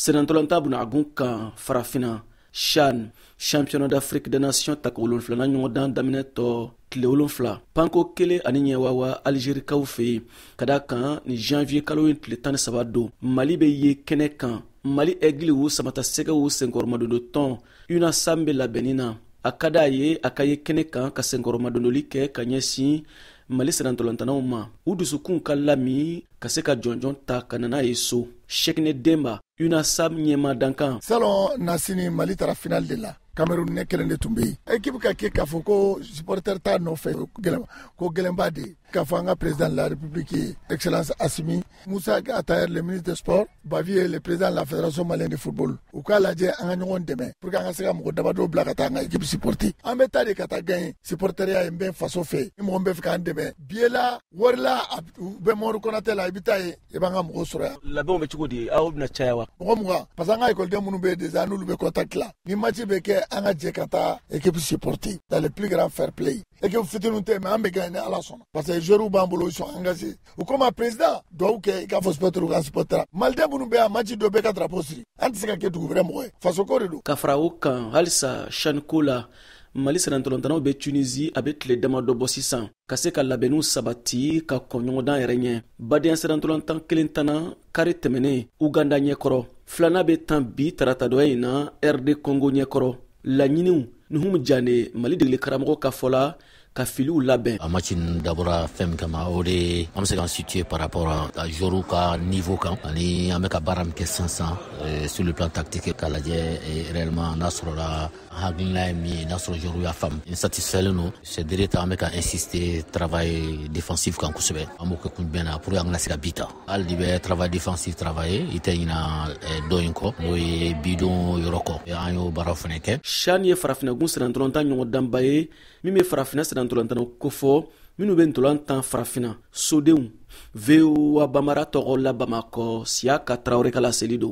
senantolanta bunagun kan farafina CHAN championnat d'Afrique des nations ta ko wolonfila ɲɔgɔn dan daminɛ tɔ tile 7 panko kelen ani ɲɛwawa Algérikaw fɛ kada kan ni janvier kalo in tile 13 don Mali bɛ ye kɛnɛ kan Mali aigliw samata sɛgɛw senkɔrɔmadodo tɔn UNASAM bɛ labɛnni na a ka d'a ye a ka ye kɛnɛ kan ka senkɔrɔmadondoli kɛ ka ɲɛsin Mali senantolantanaw ma u dusukun ka lami ka se ka jɔnjɔn ta ka nana ye so Cheikhne Demba UNASAM ɲɛma dankan salon nasini Mali tara final de la Cameroun ne kelen de tun bɛ yen équipe ka kɛ k'a fɔ ko supporter t'a nɔfɛ ko gɛlɛnba de k'a fɔ an ka président de la République excellence Assimi Moussa Attaher le ministre des sports Bavier le président de la fédération malienne de football u k'a lajɛ an ka ɲɔgɔn dɛmɛ pour que an ka se ka mɔgɔ dabadɔ bila ka taa an ka équipe supporter an bɛ taa de ka taa gagner supporteria ye n bɛ faso fɛ ni mɔgɔ bɛ fɛ k'an dɛmɛ billet la wari la u bɛ Mɔmɔdu Konate la i bɛ taa ye i b'an ka mɔgɔ sɔrɔ yan labɛnw bɛ cogo di aw bɛna caya wa mɔgɔ mugan parce que an ka école minnu bɛ yen déjà n'olu bɛ contact la ni match bɛ kɛ an ka jɛ ka taa équipe supporter dans le plus grand fair play équipe fitininw tɛ mais an bɛ gagner ni Ala sɔnna parce que joueurs b'an bolo ils sont engagés u comme président duwawu kɛ i k'a fɔ supporter ka supporter maliden minnu bɛ yan match dɔ bɛ ka drapeau siri an tɛ se ka kɛ dugu wɛrɛ mɔgɔ ye faso ko de don ka fara o kan halisa CHAN ko la Mali senantolantanaw bɛ Tunisie a bɛ tile damadɔ bɔ sisan ka se ka labɛnniw sabati ka kɔn ɲɔgɔndan yɛrɛ ɲɛ badenya senantolantan kelen tana kari tɛmɛnen Uganda ɲɛkɔrɔ filanan bɛ tan bi taratadɔya in na RD Congo ɲɛkɔrɔ laɲiniw ni humu jane Mali degeli karamɔgɔ ka fɔla ka filiw labɛn a match dabɔra fɛn min kama o de an bɛ se k'an situer par rapport à joueurs ka niveau kan ani an bɛ ka baara min kɛ sisan sur le plan tactique k'a lajɛ réellement n'a sɔrɔla hakilina ye min ye n'a sɔrɔ joueurs y'a faamu n satisfailen don c'est dire ta an bɛ ka insister travail défensif kan kosɛbɛ an b'o kɛ kunjumɛn na pour que an kana se ka bi ta hali de bɛ travail défensif travailler i tɛ ɲina dɔ in kɔ n'o ye bidon yɔrɔ kɔ an y'o baaraw fana kɛ CHAN ye farafinagun senantolanta ɲɔgɔn danba ye min bɛ farafina senantolantanaw kofɔ minnu bɛ ntolantan farafina sodenw VOA Bambara tɔgɔ la Bamakɔ Siyaka Traoré ka laseli don